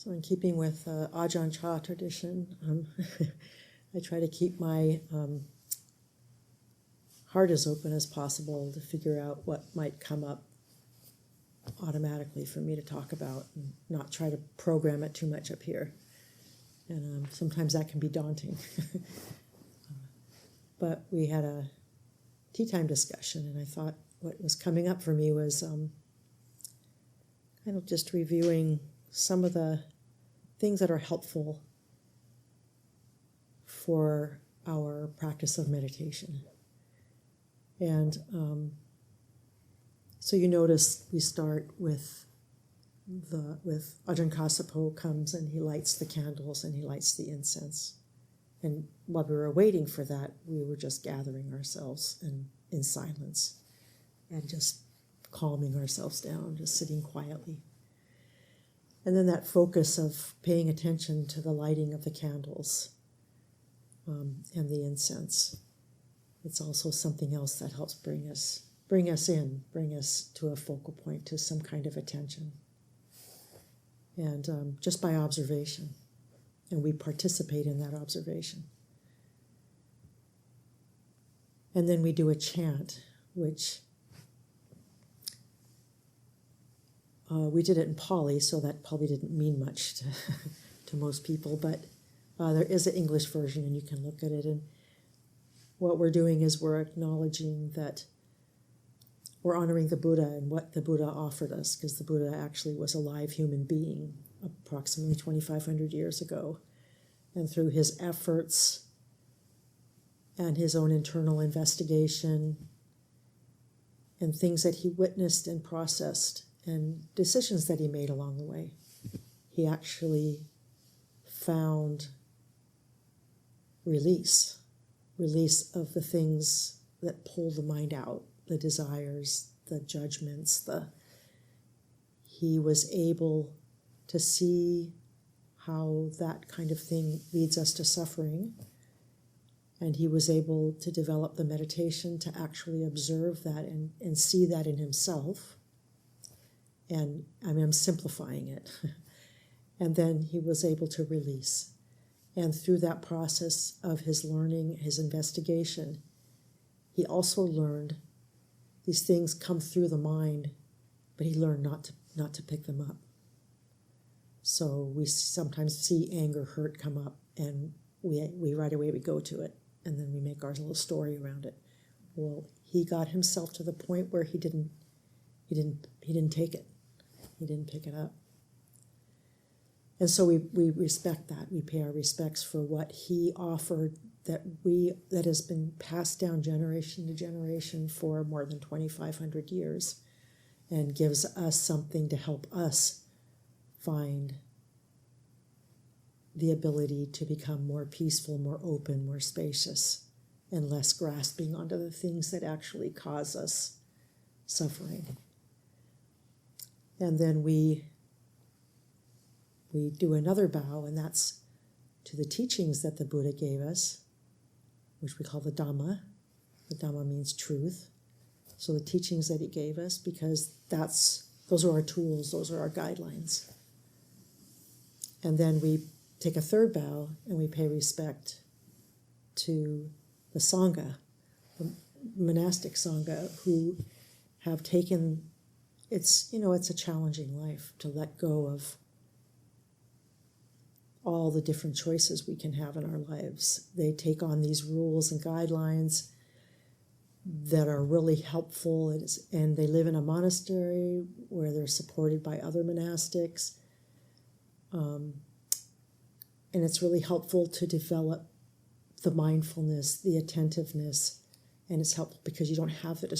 So in keeping with Ajahn Chah tradition, I try to keep my heart as open as possible to figure out what might come up automatically for me to talk about, and not try to program it too much up here. And sometimes that can be daunting. But we had a tea time discussion, and I thought what was coming up for me was kind of just reviewing some of the things that are helpful for our practice of meditation. And so you notice we start with Ajahn Kasapo comes and he lights the candles and he lights the incense. And while we were waiting for that, we were just gathering ourselves in silence and just calming ourselves down, just sitting quietly. And then that focus of paying attention to the lighting of the candles and the incense. It's also something else that helps bring us to a focal point, to some kind of attention. And just by observation. And we participate in that observation. And then we do a chant, which we did it in Pali, so that probably didn't mean much to most people, but there is an English version and you can look at it. And what we're doing is we're acknowledging that we're honoring the Buddha and what the Buddha offered us, because the Buddha actually was a live human being approximately 2,500 years ago. And through his efforts and his own internal investigation and things that he witnessed and processed and decisions that he made along the way, he actually found release of the things that pull the mind out, the desires, the judgments. He was able to see how that kind of thing leads us to suffering, and he was able to develop the meditation to actually observe that and see that in himself. And I'm simplifying it. And then he was able to release. And through that process of his learning, his investigation, he also learned these things come through the mind, but he learned not to pick them up. So we sometimes see anger, hurt come up, and we right away we go to it, and then we make our little story around it. Well, he got himself to the point where he didn't take it. He didn't pick it up. And so we respect that. We pay our respects for what he offered that has been passed down generation to generation for more than 2,500 years, and gives us something to help us find the ability to become more peaceful, more open, more spacious, and less grasping onto the things that actually cause us suffering. And then we do another bow, and that's to the teachings that the Buddha gave us, which we call the Dhamma. The Dhamma means truth. So the teachings that he gave us, because those are our tools, those are our guidelines. And then we take a third bow and we pay respect to the Sangha, the monastic Sangha, who have taken, it's a challenging life to let go of all the different choices we can have in our lives. They take on these rules and guidelines that are really helpful, and they live in a monastery where they're supported by other monastics. And it's really helpful to develop the mindfulness, the attentiveness, and it's helpful because you don't have the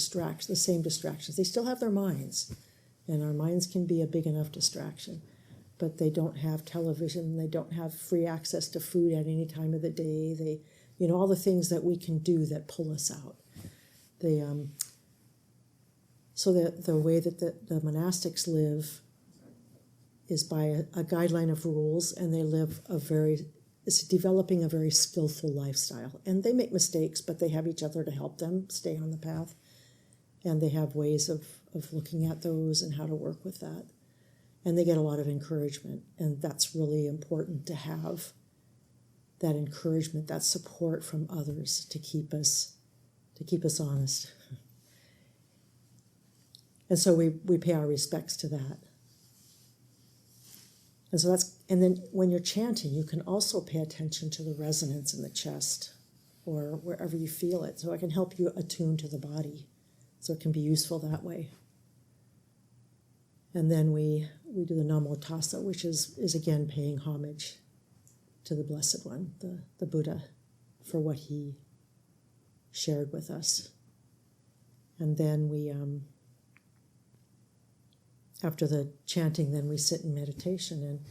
same distractions. They still have their minds, and our minds can be a big enough distraction, but they don't have television, they don't have free access to food at any time of the day. All the things that we can do that pull us out. So the way that the monastics live is by a guideline of rules, and they live it's developing a very skillful lifestyle. And they make mistakes, but they have each other to help them stay on the path. And they have ways of looking at those and how to work with that. and they get a lot of encouragement. And that's really important to have that encouragement, that support from others to keep us honest. And so we pay our respects to that. And so and then when you're chanting, you can also pay attention to the resonance in the chest or wherever you feel it. So it can help you attune to the body. So it can be useful that way. And then we do the Namo Tassa, which is again paying homage to the Blessed One, the Buddha, for what he shared with us. And then we, after the chanting, then we sit in meditation. And,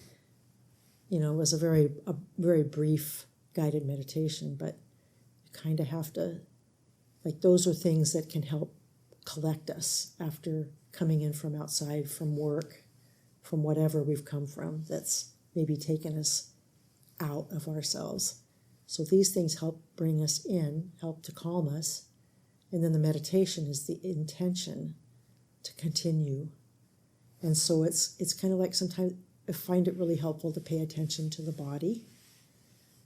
it was a very brief guided meditation, but you kind of have to, those are things that can help collect us after coming in from outside, from work, from whatever we've come from that's maybe taken us out of ourselves. So these things help bring us in, help to calm us. And then the meditation is the intention to continue. And so it's kind of like sometimes I find it really helpful to pay attention to the body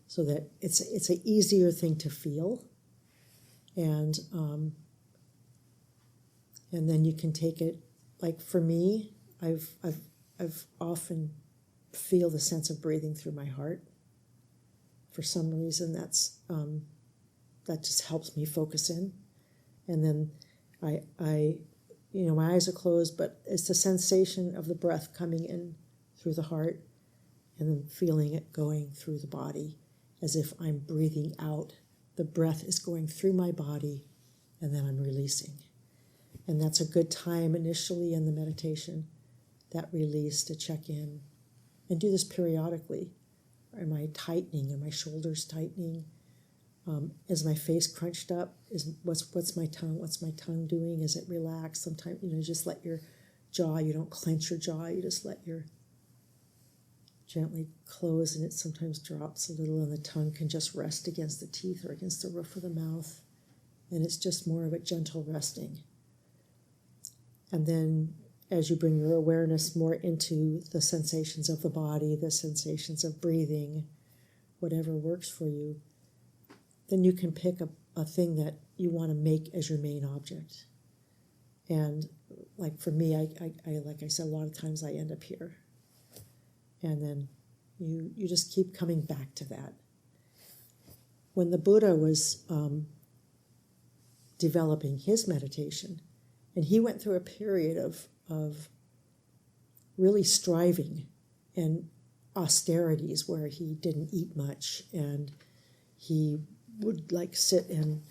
so that it's an easier thing to feel. And then you can take it, like for me, I've often feel the sense of breathing through my heart. For some reason, that just helps me focus in. And then I my eyes are closed, but it's the sensation of the breath coming in through the heart and then feeling it going through the body as if I'm breathing out. The breath is going through my body and then I'm releasing. And that's a good time initially in the meditation, that release, to check in and do this periodically. Am I tightening? Are my shoulders tightening? Is my face crunched up? What's my tongue? What's my tongue doing? Is it relaxed? Sometimes, just let your jaw, you don't clench your jaw, you just let your gently close, and it sometimes drops a little, and the tongue can just rest against the teeth or against the roof of the mouth. And it's just more of a gentle resting. And then as you bring your awareness more into the sensations of the body, the sensations of breathing, whatever works for you, then you can pick a thing that you want to make as your main object. And like for me, I like I said, a lot of times I end up here. And then you just keep coming back to that. When the Buddha was developing his meditation, and he went through a period of really striving and austerities where he didn't eat much, and he would sit and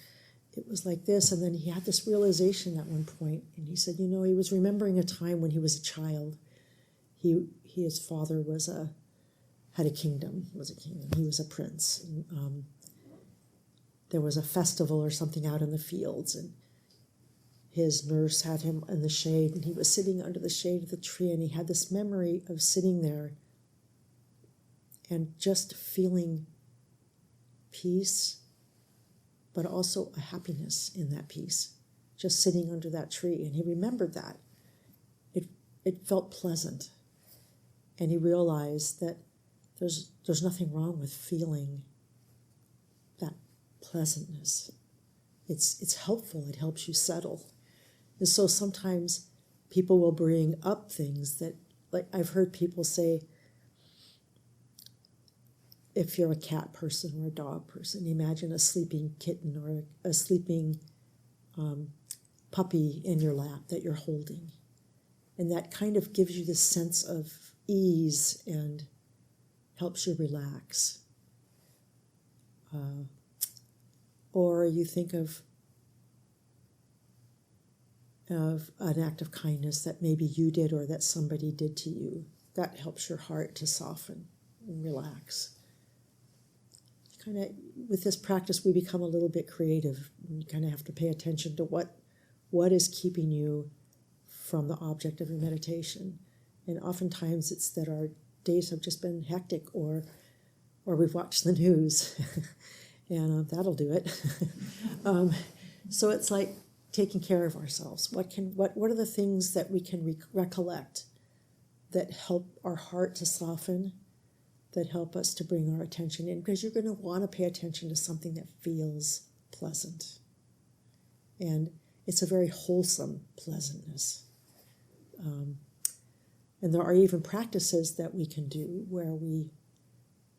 it was like this, and then he had this realization at one point, and he said, he was remembering a time when he was a child. His father had a kingdom, he was a prince. And, there was a festival or something out in the fields, and his nurse had him in the shade, and he was sitting under the shade of the tree, and he had this memory of sitting there and just feeling peace, but also a happiness in that peace, just sitting under that tree. And he remembered that. It felt pleasant. And he realized that there's nothing wrong with feeling that pleasantness. It's helpful. It helps you settle. And so sometimes people will bring up things that, like I've heard people say, if you're a cat person or a dog person, imagine a sleeping kitten or a sleeping puppy in your lap that you're holding. And that kind of gives you this sense of ease and helps you relax. Or you think of an act of kindness that maybe you did or that somebody did to you. That helps your heart to soften and relax. Kind of, with this practice, we become a little bit creative. You kind of have to pay attention to what is keeping you from the object of your meditation. And oftentimes it's that our days have just been hectic, or we've watched the news, and that'll do it. So it's like taking care of ourselves. What are the things that we can recollect that help our heart to soften, that help us to bring our attention in, because you're going to want to pay attention to something that feels pleasant. And it's a very wholesome pleasantness. And there are even practices that we can do where we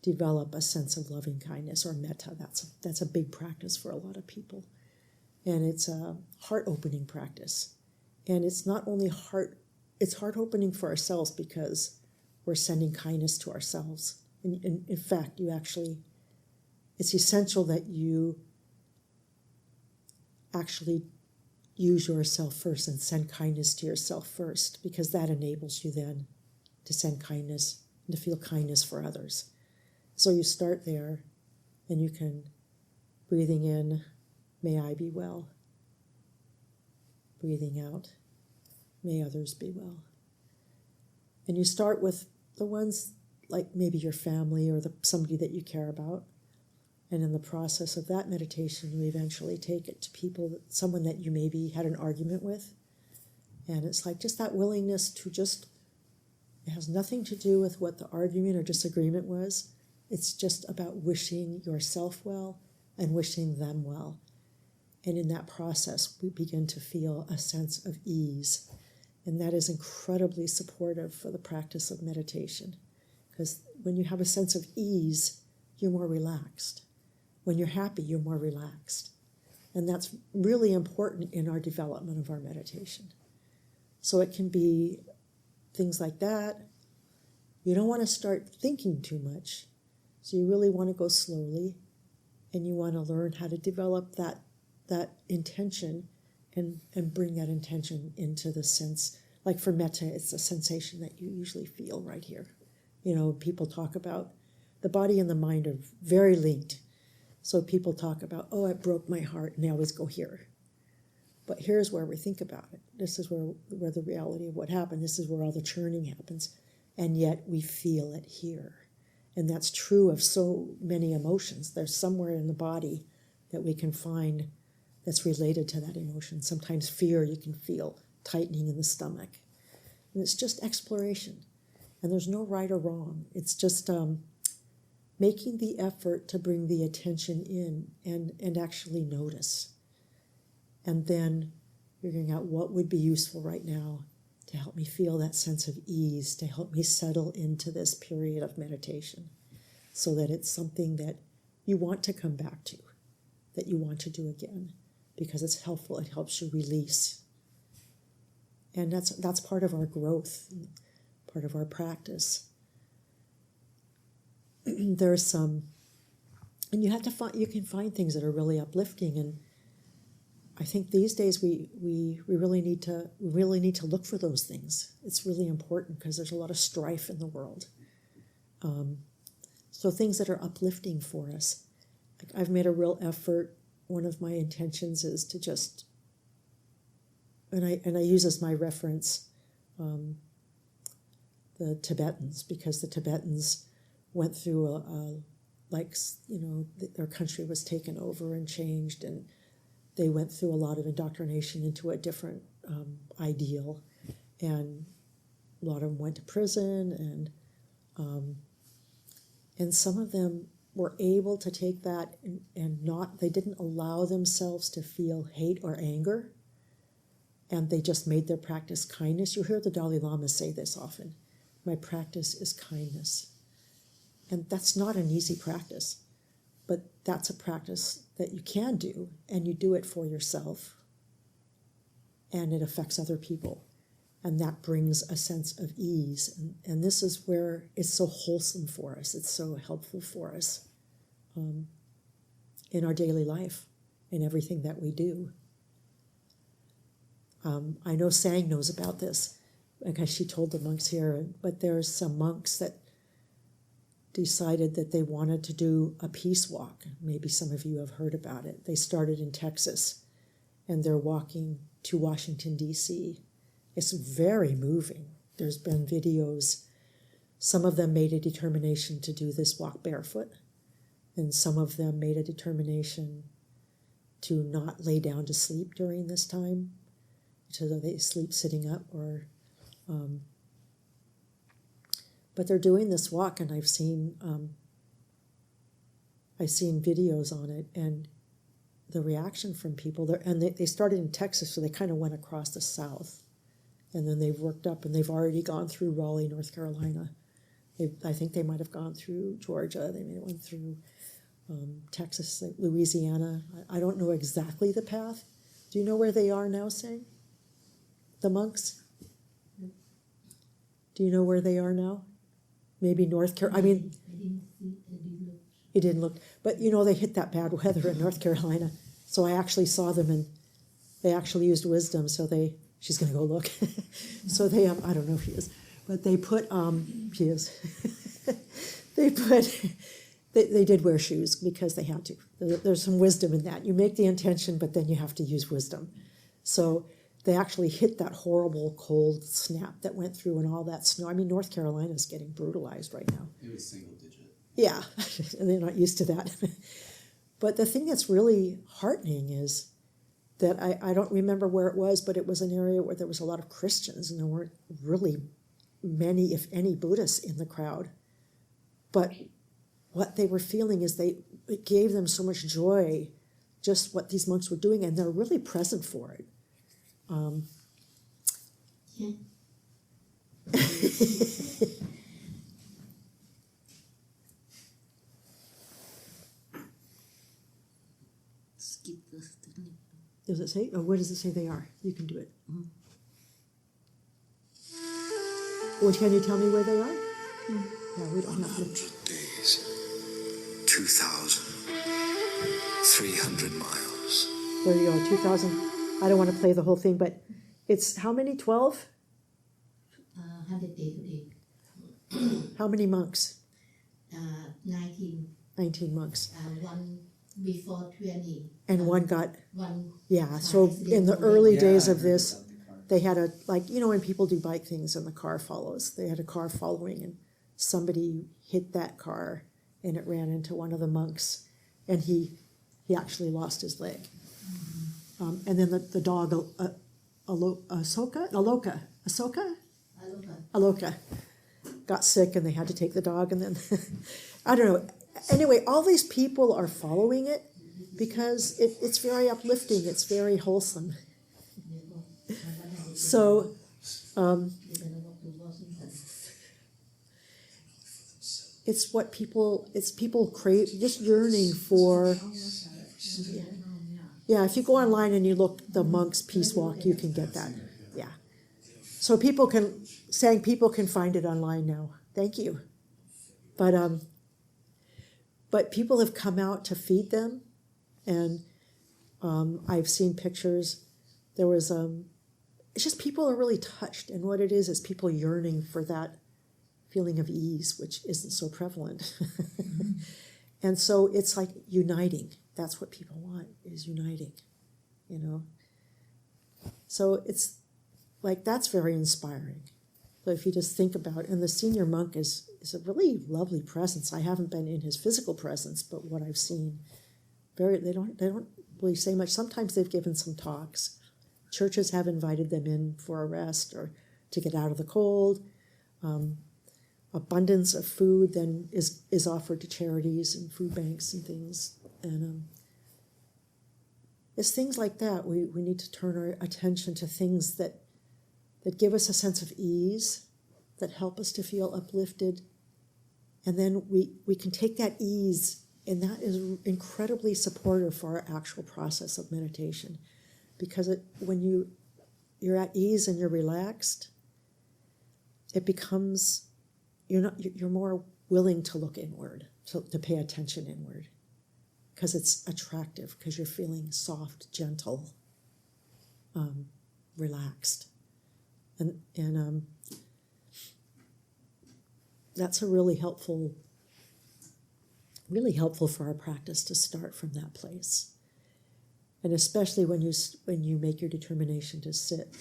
develop a sense of loving kindness or metta. That's a big practice for a lot of people. And it's a heart-opening practice. And it's not only it's heart-opening for ourselves because we're sending kindness to ourselves. And in fact, it's essential that you actually use yourself first and send kindness to yourself first, because that enables you then to send kindness and to feel kindness for others. So you start there, and you can, breathing in, may I be well. Breathing out, may others be well. And you start with the ones like maybe your family or somebody that you care about. And in the process of that meditation, you eventually take it to someone that you maybe had an argument with. And it's like just that willingness to it has nothing to do with what the argument or disagreement was. It's just about wishing yourself well and wishing them well. And in that process, we begin to feel a sense of ease. And that is incredibly supportive for the practice of meditation. Because when you have a sense of ease, you're more relaxed. When you're happy, you're more relaxed. And that's really important in our development of our meditation. So it can be things like that. You don't want to start thinking too much. So you really want to go slowly, and you want to learn how to develop that intention and bring that intention into the sense. Like for metta, it's a sensation that you usually feel right here. People talk about the body and the mind are very linked. So people talk about, oh, it broke my heart, and they always go here. But here's where we think about it. This is where the reality of what happened, this is where all the churning happens. And yet we feel it here. And that's true of so many emotions. There's somewhere in the body that we can find that's related to that emotion. Sometimes fear, you can feel tightening in the stomach. And it's just exploration. And there's no right or wrong. It's just making the effort to bring the attention in and actually notice. And then figuring out what would be useful right now to help me feel that sense of ease, to help me settle into this period of meditation, so that it's something that you want to come back to, that you want to do again, because it's helpful, it helps you release. And that's part of our growth, part of our practice. There's some, and you can find things that are really uplifting, and I think these days we really need to look for those things. It's really important because there's a lot of strife in the world. So things that are uplifting for us. Like I've made a real effort. One of my intentions is to just, and I use as my reference the Tibetans, because the Tibetans went through their country was taken over and changed, and they went through a lot of indoctrination into a different ideal, and a lot of them went to prison, and some of them were able to take that they didn't allow themselves to feel hate or anger, and they just made their practice kindness. You hear the Dalai Lama say this often, my practice is kindness. And that's not an easy practice, but that's a practice that you can do, and you do it for yourself, and it affects other people, and that brings a sense of ease. And this is where it's so wholesome for us. It's so helpful for us in our daily life, in everything that we do. I know Sang knows about this, because she told the monks here, but there's some monks that decided that they wanted to do a peace walk. Maybe some of you have heard about it. They started in Texas, and they're walking to Washington, D.C. It's very moving. There's been videos. Some of them made a determination to do this walk barefoot, and some of them made a determination to not lay down to sleep during this time, so that they sleep sitting up, or But they're doing this walk, and I've seen videos on it, and the reaction from people there. And they started in Texas, so they kind of went across the south, and then they've worked up, and they've already gone through Raleigh, North Carolina. I think they might have gone through Georgia. They may have went through Texas, Louisiana. I don't know exactly the path. Do you know where they are now, Sang? The monks? Do you know where they are now? Maybe North Carolina. I mean, it didn't look. But, they hit that bad weather in North Carolina. So I actually saw them, and they actually used wisdom. So she's going to go look. So they, I don't know if she is. But they put, she is. They did wear shoes because they had to. There's some wisdom in that. You make the intention, but then you have to use wisdom. So they actually hit that horrible cold snap that went through and all that snow. I mean, North Carolina is getting brutalized right now. It was single digit. Yeah, and they're not used to that. But the thing that's really heartening is that I don't remember where it was, but it was an area where there was a lot of Christians, and there weren't really many, if any, Buddhists in the crowd. But what they were feeling is it gave them so much joy, just what these monks were doing, and they're really present for it. Yeah. Skip this, didn't it? Does it say? Oh, what does it say they are? You can do it. Mm-hmm. Well, can you tell me where they are? Yeah, we don't have to. 100 days, 2,300 miles. There you go, 2,000. I don't want to play the whole thing, but it's how many? 12? 100 days today. How many monks? 19. 19 monks. One before 20. And one got, One. yeah, so in the early days of this, they had when people do bike things and the car follows, they had a car following, and somebody hit that car and it ran into one of the monks, and he actually lost his leg. And then the dog, Aloka, got sick, and they had to take the dog, and then, I don't know. Anyway, all these people are following it because it's very uplifting, it's very wholesome. So, it's people crave, just yearning for, yeah, if you go online and you look the monks' peace walk, you can get that, yeah. So people can find it online now, thank you. But people have come out to feed them, and I've seen pictures. There was, it's just people are really touched, and what it is people yearning for that feeling of ease, which isn't so prevalent. And so it's like uniting. That's what people want, is uniting, So it's like, that's very inspiring. So if you just think about it, and the senior monk is a really lovely presence. I haven't been in his physical presence, but what I've seen, they don't really say much. Sometimes they've given some talks. Churches have invited them in for a rest or to get out of the cold. Abundance of food then is offered to charities and food banks and things. And it's things like that. We need to turn our attention to things that give us a sense of ease, that help us to feel uplifted. And then we can take that ease, and that is incredibly supportive for our actual process of meditation. Because when you're at ease and you're relaxed, it becomes, you're more willing to look inward, to pay attention inward, because it's attractive, because you're feeling soft, gentle, relaxed. And that's a really helpful for our practice to start from that place. And especially when you make your determination to sit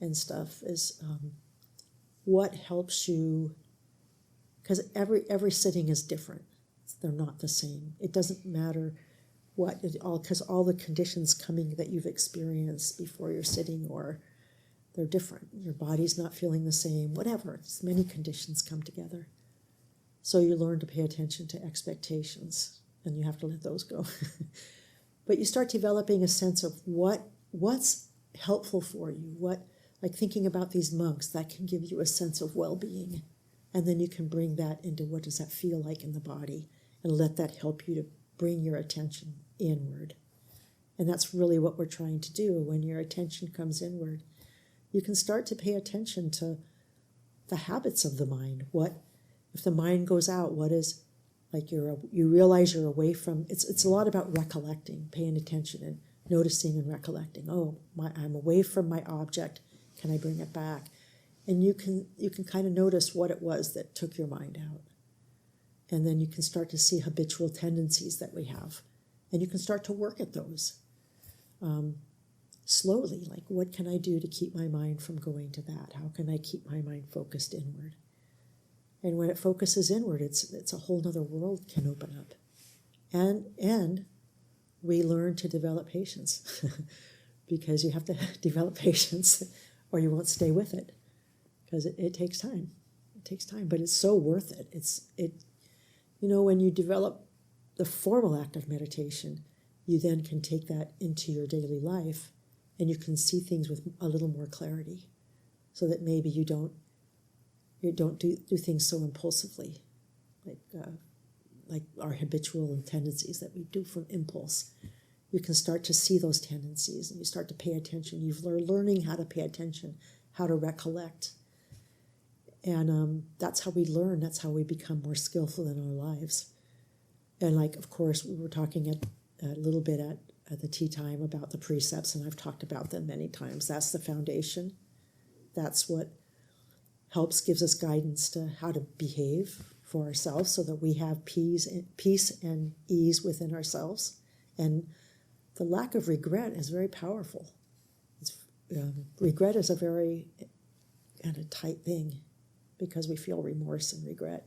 and stuff, is what helps you, because every sitting is different. They're not the same. It doesn't matter because all the conditions coming that you've experienced before you're sitting, or they're different. Your body's not feeling the same, whatever. It's many conditions come together. So you learn to pay attention to expectations, and you have to let those go. But you start developing a sense of what's helpful for you, like thinking about these monks, that can give you a sense of well-being. And then you can bring that into what does that feel like in the body, and let that help you to bring your attention inward. And that's really what we're trying to do. When your attention comes inward, you can start to pay attention to the habits of the mind. What if the mind goes out? What is, like, you realize you're away from. It's a lot about recollecting, paying attention, and noticing and recollecting. Oh, I'm away from my object. Can I bring it back? And you can kind of notice what it was that took your mind out. And then you can start to see habitual tendencies that we have. And you can start to work at those slowly. Like, what can I do to keep my mind from going to that? How can I keep my mind focused inward? And when it focuses inward, it's a whole other world can open up. And we learn to develop patience because you have to develop patience or you won't stay with it, because it takes time. It takes time, but it's so worth it. When you develop the formal act of meditation, you then can take that into your daily life and you can see things with a little more clarity, so that maybe you don't do things so impulsively, like our habitual tendencies that we do from impulse. You can start to see those tendencies and you start to pay attention. You've learning how to pay attention, how to recollect. And that's how we learn. That's how we become more skillful in our lives. And of course, we were talking a little bit at the tea time about the precepts, and I've talked about them many times. That's the foundation. That's what gives us guidance to how to behave for ourselves, so that we have peace and ease within ourselves. And the lack of regret is very powerful. Regret is a very kind of tight thing, because we feel remorse and regret.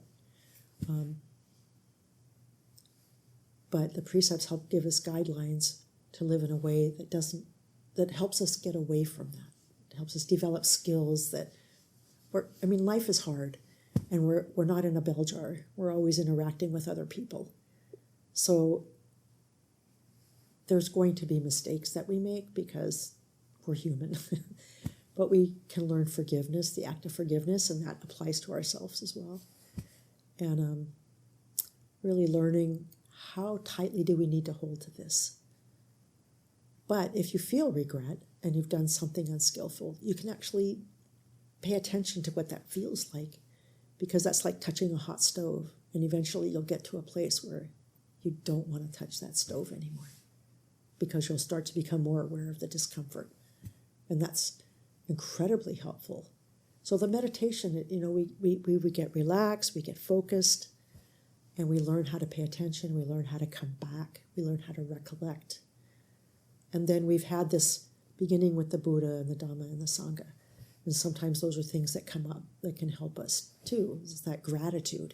But the precepts help give us guidelines to live in a way that helps us get away from that. It helps us develop skills that life is hard, and we're not in a bell jar. We're always interacting with other people. So there's going to be mistakes that we make because we're human. But we can learn forgiveness, the act of forgiveness, and that applies to ourselves as well. And really learning how tightly do we need to hold to this. But if you feel regret and you've done something unskillful, you can actually pay attention to what that feels like, because that's like touching a hot stove, and eventually you'll get to a place where you don't want to touch that stove anymore, because you'll start to become more aware of the discomfort. And that's incredibly helpful. So the meditation, we get relaxed, we get focused, and we learn how to pay attention, we learn how to come back, we learn how to recollect. And then we've had this beginning with the Buddha and the Dhamma and the Sangha. And sometimes those are things that come up that can help us too. It's that gratitude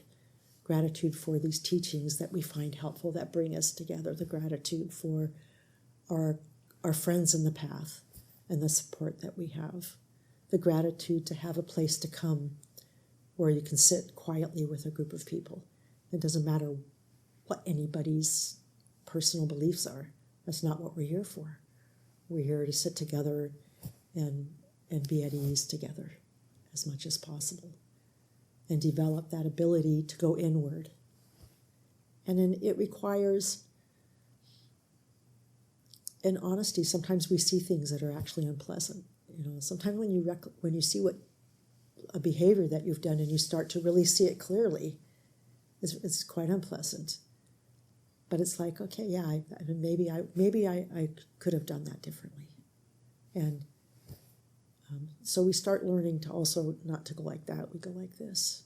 for these teachings that we find helpful, that bring us together, the gratitude for our friends in the path and the support that we have, the gratitude to have a place to come where you can sit quietly with a group of people. It doesn't matter what anybody's personal beliefs are. That's not what we're here for. We're here to sit together and be at ease together as much as possible, and develop that ability to go inward. And then it requires an honesty. Sometimes we see things that are actually unpleasant. Sometimes when you see what a behavior that you've done and you start to really see it clearly, it's quite unpleasant. But it's like, okay, yeah, maybe I could have done that differently. And so we start learning to also not to go like that. We go like this.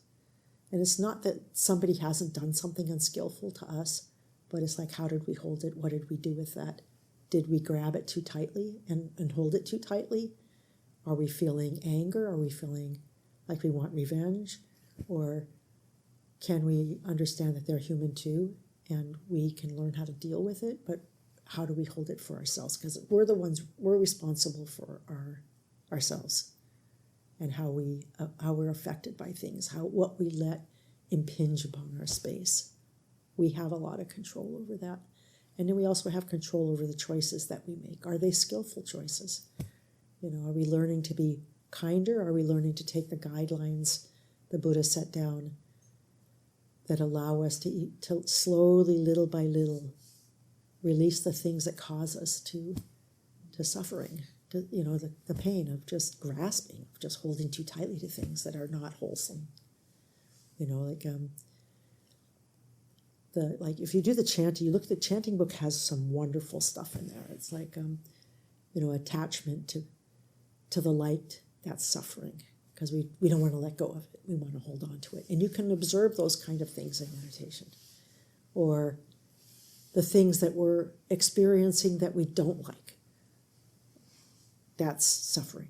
And it's not that somebody hasn't done something unskillful to us, but it's like, how did we hold it? What did we do with that? Did we grab it too tightly and hold it too tightly? Are we feeling anger? Are we feeling like we want revenge? Or can we understand that they're human too, and we can learn how to deal with it? But how do we hold it for ourselves? Because we're responsible for ourselves. and how we're affected by things, what we let impinge upon our space. We have a lot of control over that. And then we also have control over the choices that we make. Are they skillful choices? Are we learning to be kinder? Are we learning to take the guidelines the Buddha set down that allow us to slowly, little by little, release the things that cause us to suffering, the pain of just grasping, of just holding too tightly to things that are not wholesome. Like if you do the chanting, you look at the chanting book, has some wonderful stuff in there. It's like attachment to the light, that's suffering, because we don't want to let go of it. We want to hold on to it. And you can observe those kind of things in meditation. Or the things that we're experiencing that we don't like. That's suffering,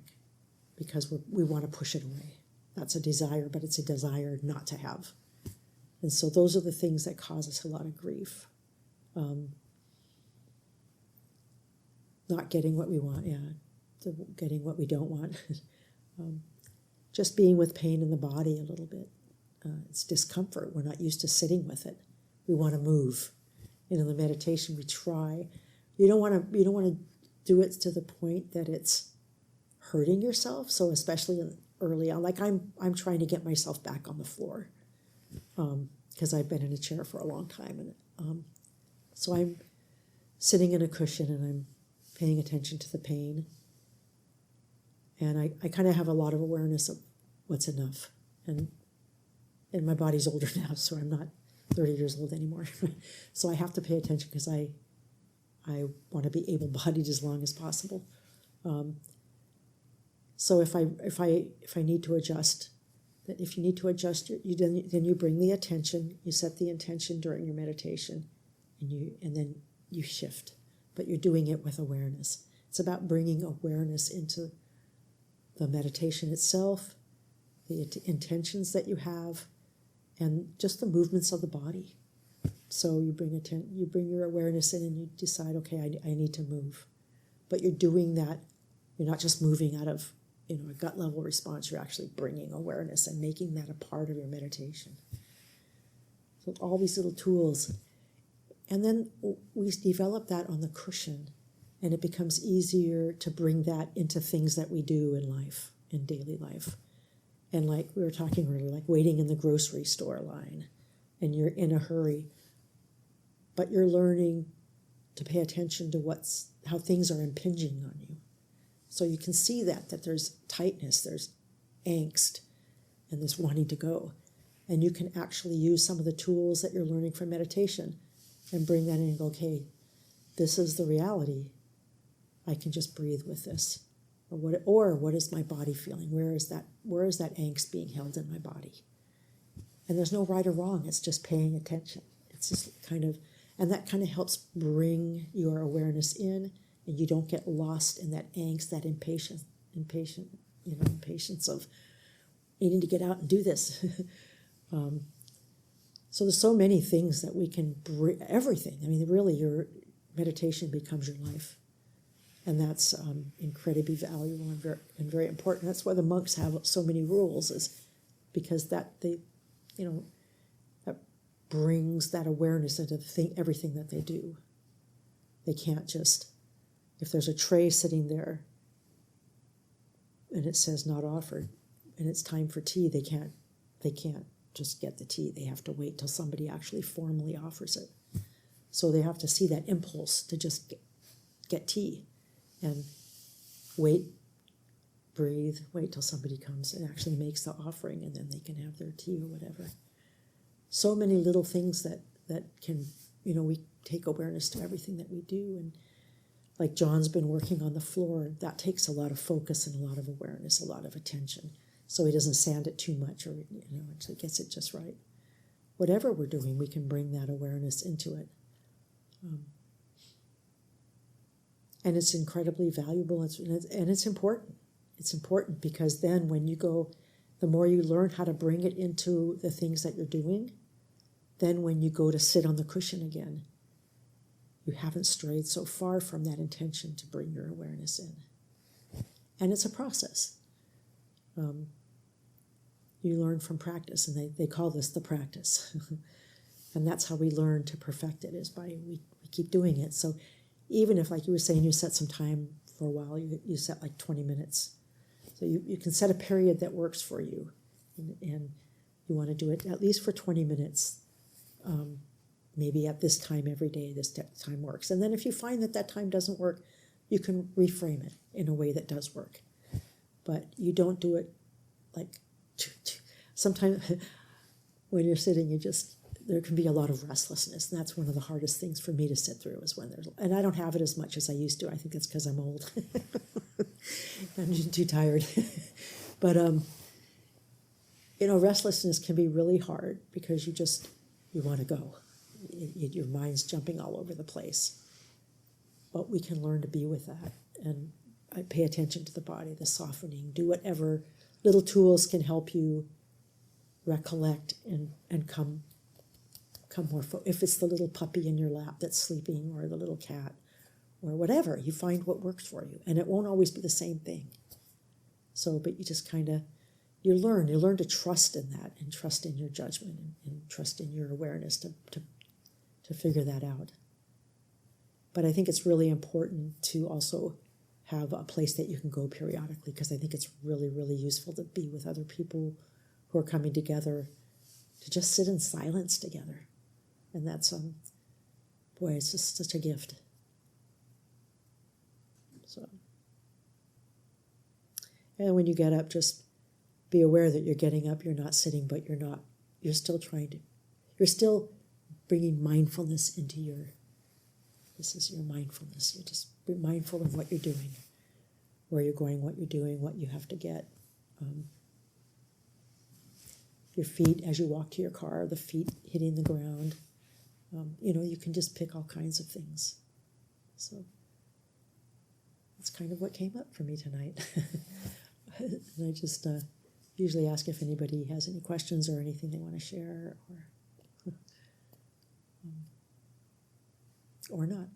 because we want to push it away. That's a desire, but it's a desire not to have. And so those are the things that cause us a lot of grief. Not getting what we want, getting what we don't want. Just being with pain in the body a little bit. It's discomfort. We're not used to sitting with it. We want to move. In the meditation, we try. You don't want to do it to the point that it's hurting yourself. So especially early on, like I'm trying to get myself back on the floor. Because I've been in a chair for a long time. And so I'm sitting in a cushion and I'm paying attention to the pain. And I kind of have a lot of awareness of what's enough. And my body's older now, so I'm not 30 years old anymore. So I have to pay attention because I want to be able-bodied as long as possible. So if I need to adjust, that if you need to adjust, then you bring the attention, you set the intention during your meditation, and then you shift. But you're doing it with awareness. It's about bringing awareness into the meditation itself, the intentions that you have, and just the movements of the body. So you bring your awareness in and you decide, okay, I need to move. But you're doing that, you're not just moving out of a gut level response, you're actually bringing awareness and making that a part of your meditation. So all these little tools. And then we develop that on the cushion, and it becomes easier to bring that into things that we do in life, in daily life. And like we were talking earlier, like waiting in the grocery store line, and you're in a hurry, but you're learning to pay attention to how things are impinging on you. So you can see that there's tightness, there's angst, and this wanting to go. And you can actually use some of the tools that you're learning from meditation and bring that in and go, okay, this is the reality. I can just breathe with this. Or what is my body feeling? Where is that angst being held in my body? And there's no right or wrong, it's just paying attention. It's just and that kind of helps bring your awareness in, and you don't get lost in that angst, that impatience of needing to get out and do this. So there's so many things that we can bring, everything. I mean, really, your meditation becomes your life. And that's incredibly valuable and very important. That's why the monks have so many rules, is because that brings that awareness into everything that they do. They can't just, if there's a tray sitting there and it says not offered, and it's time for tea, they can't just get the tea. They have to wait till somebody actually formally offers it. So they have to see that impulse to just get tea. And wait, breathe, wait till somebody comes and actually makes the offering, and then they can have their tea or whatever. So many little things that can, we take awareness to everything that we do. And like John's been working on the floor, that takes a lot of focus and a lot of awareness, a lot of attention. So he doesn't sand it too much, or, actually gets it just right. Whatever we're doing, we can bring that awareness into it. And it's incredibly valuable, and it's important. It's important because then when you go, the more you learn how to bring it into the things that you're doing, then when you go to sit on the cushion again, you haven't strayed so far from that intention to bring your awareness in. And it's a process. You learn from practice, and they call this the practice. And that's how we learn to perfect it, is by we keep doing it. So even if, like you were saying, you set some time for a while, you set like 20 minutes. So you can set a period that works for you, and you want to do it at least for 20 minutes. Maybe at this time every day, this time works. And then if you find that that time doesn't work, you can reframe it in a way that does work. But you don't do it like, sometimes when you're sitting, there can be a lot of restlessness. And that's one of the hardest things for me to sit through, is when and I don't have it as much as I used to. I think that's because I'm old. I'm too tired. But, restlessness can be really hard because you want to go. Your mind's jumping all over the place. But we can learn to be with that. And I pay attention to the body, the softening, do whatever little tools can help you recollect and come more. If it's the little puppy in your lap that's sleeping, or the little cat, or whatever, you find what works for you. And it won't always be the same thing. So, but you just kind of, you learn to trust in that, and trust in your judgment, and trust in your awareness to figure that out. But I think it's really important to also have a place that you can go periodically, because I think it's really, really useful to be with other people who are coming together to just sit in silence together. And that's, boy, it's just such a gift. So, and when you get up, just be aware that you're getting up, you're not sitting, but you're still bringing mindfulness into this is your mindfulness. You're just be mindful of what you're doing, where you're going, what you're doing, what you have to get. Your feet, as you walk to your car, the feet hitting the ground. You can just pick all kinds of things. So that's kind of what came up for me tonight. And I just usually ask if anybody has any questions or anything they want to share, or not.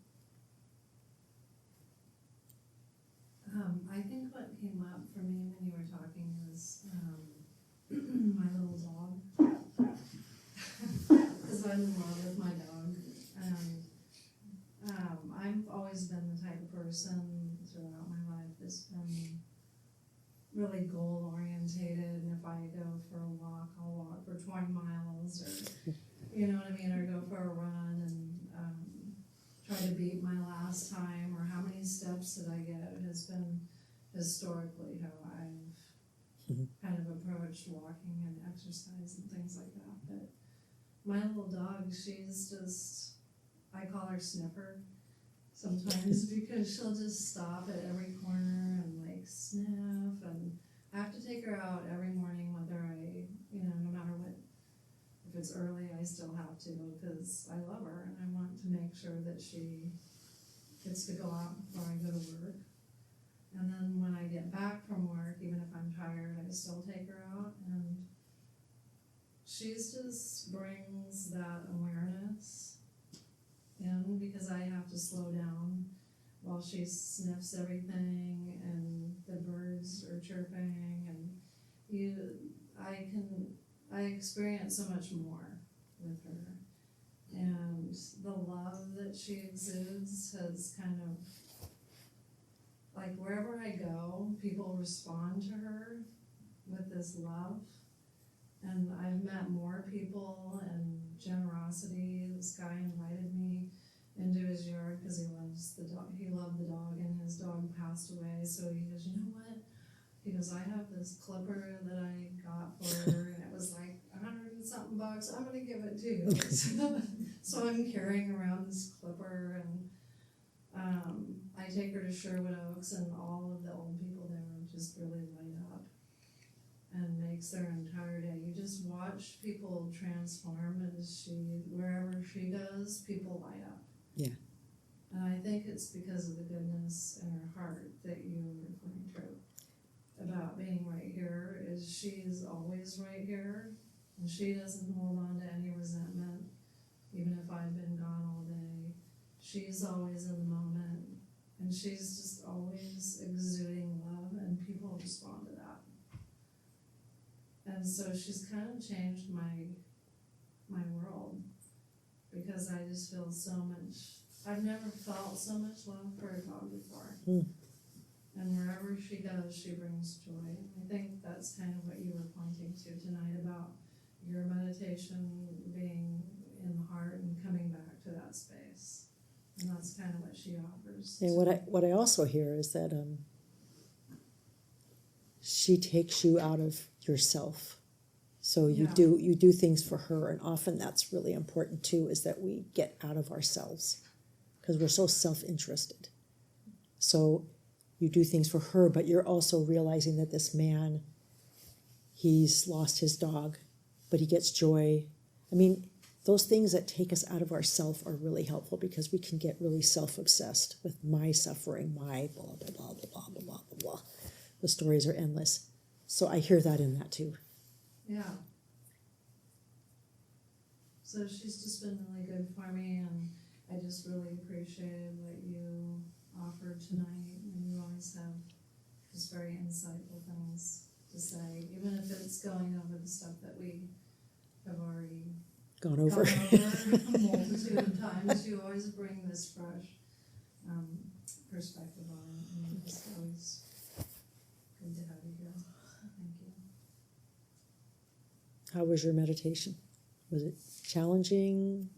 I think what came up for me when you were talking was my little dog. Because I'm in love with my dog. And I've always been the type of person throughout my life that's been really goal orientated. And if I go for a walk, I'll walk for 20 miles, or you know what I mean, or go for a run, and try to beat my last time, or how many steps did I get, has been historically how I've kind of approached walking and exercise and things like that. But my little dog, she's just, I call her Sniffer sometimes, because she'll just stop at every corner and like sniff, and I have to take her out every morning, whether no matter what. If it's early, I still have to, because I love her and I want to make sure that she gets to go out before I go to work. And then when I get back from work, even if I'm tired, I still take her out, and she just brings that awareness in, because I have to slow down while she sniffs everything and the birds are chirping, and I experience so much more with her. And the love that she exudes has kind of, like, wherever I go, people respond to her with this love. And I've met more people, and generosity. This guy invited me into his yard because he loves the dog. He loved the dog, and his dog passed away. So he goes, you know what? He goes, I have this clipper that I got for her, and it was like $100 and something bucks. I'm gonna give it to you. So I'm carrying around this clipper, and I take her to Sherwood Oaks, and all of the old people there just really light up, and makes their entire day. You just watch people transform as wherever she goes, people light up. Yeah. And I think it's because of the goodness in her heart that you were referring to about being right here. Is she's always right here, and she doesn't hold on to any resentment, even if I've been gone all day. She's always in the moment, and she's just always exuding love, and people respond to that. And so she's kind of changed my world, because I just feel so much, I've never felt so much love for a dog before. Mm. And wherever she goes, she brings joy. I think that's kind of what you were pointing to tonight about your meditation being in the heart and coming back to that space. And that's kind of what she offers. And what I also hear is that she takes you out of yourself. So you do things for her, and often that's really important too, is that we get out of ourselves because we're so self-interested. So you do things for her, but you're also realizing that this man, he's lost his dog, but he gets joy. I mean, those things that take us out of ourself are really helpful, because we can get really self-obsessed with my suffering, my blah, blah, blah, blah, blah, blah, blah, blah. The stories are endless. So I hear that in that too. Yeah. So she's just been really good for me, and I just really appreciated what you offered tonight, and you always have just very insightful things to say, even if it's going over the stuff that we have already Gone over. a multitude of times. You always bring this fresh perspective on it, and it's always good to have you here. Thank you. How was your meditation? Was it challenging?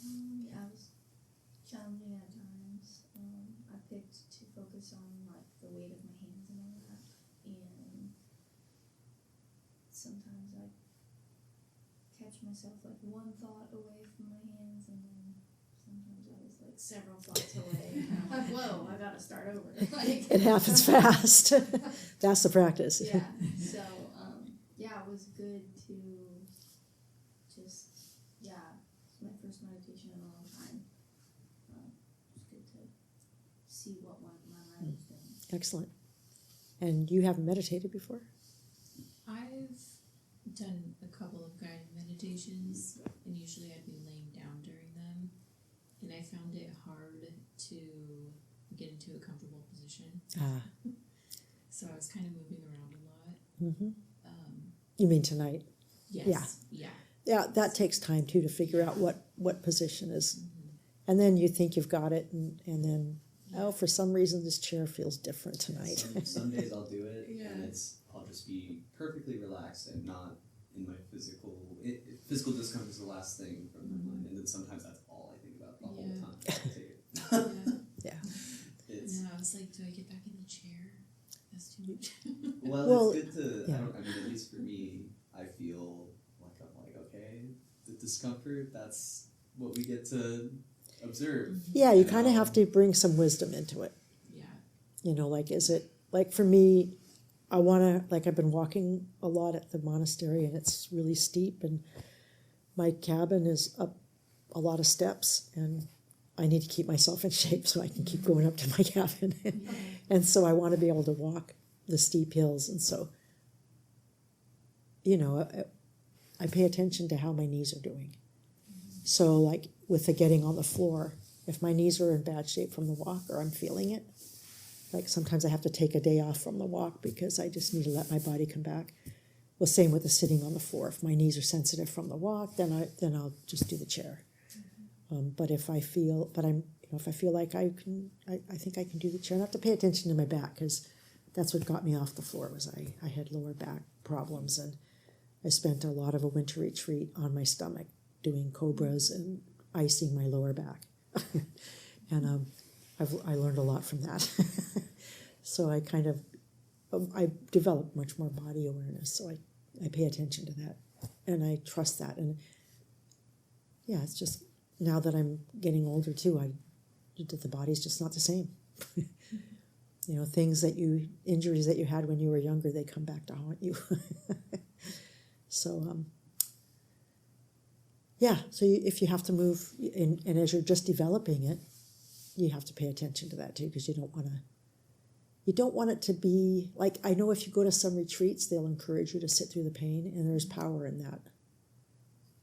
Yeah, it was challenging at times. I picked to focus on like the weight of my hands and all that, and sometimes I catch myself like one thought away from my hands, and then sometimes I was like several thoughts away. And I'm like, whoa, I gotta start over. Like, It happens fast. That's the practice. yeah. So yeah, it was good to just it's my first meditation in a long time. It's good to see what my mind is doing. Excellent. And you haven't meditated before? I've done a couple of guided meditations, and usually I'd be laying down during them, and I found it hard to get into a comfortable position. So I was kind of moving around a lot. Mm-hmm. You mean tonight? Yes. Yeah, that takes time too to figure out what position is. Mm-hmm. And then you think you've got it, and then, for some reason this chair feels different tonight. Some days I'll do it, Yeah. and I'll just be perfectly relaxed and not in my physical discomfort is the last thing from my mind, and then sometimes that's all I think about the whole time. I'll take it. Yeah. No, I was like, do I get back in the chair? That's too much. Well, it's good to. yeah. I mean, at least for me, I feel like I'm like, okay, the discomfort. That's what we get to observe. Yeah, you kind of have to bring some wisdom into it. Yeah. Like, is it, like for me, I want to, like I've been walking a lot at the monastery, and it's really steep, and my cabin is up a lot of steps, and I need to keep myself in shape so I can keep going up to my cabin. And so I want to be able to walk the steep hills, and so, I pay attention to how my knees are doing. So like with the getting on the floor, if my knees are in bad shape from the walk, or I'm feeling it, like sometimes I have to take a day off from the walk because I just need to let my body come back. Well, same with the sitting on the floor. If my knees are sensitive from the walk, then I'll just do the chair. But if I feel, if I feel like I think I can do the chair. I have to pay attention to my back, because that's what got me off the floor. Was I had lower back problems, and I spent a lot of a winter retreat on my stomach doing cobras and icing my lower back, and I learned a lot from that. So I kind of I developed much more body awareness. So I pay attention to that, and I trust that. And yeah, it's just now that I'm getting older too, the body's just not the same. Injuries that you had when you were younger, they come back to haunt you. So if you have to move, and as you're just developing it, you have to pay attention to that too, because you don't want it to be like, I know if you go to some retreats, they'll encourage you to sit through the pain, and there's power in that,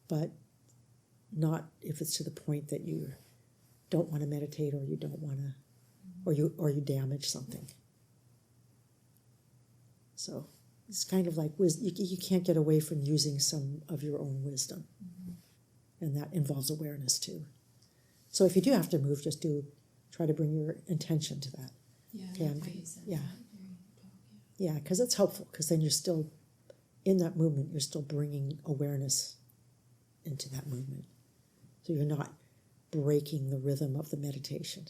but not if it's to the point that you don't want to meditate, or you don't want to, or you damage something. So it's kind of like you can't get away from using some of your own wisdom, and that involves awareness too. So if you do have to move, just try to bring your intention to that. Yeah, Okay, I like how you said yeah. that during the talk. Yeah, because it's helpful, because then you're still in that movement. You're still bringing awareness into that movement, so you're not breaking the rhythm of the meditation.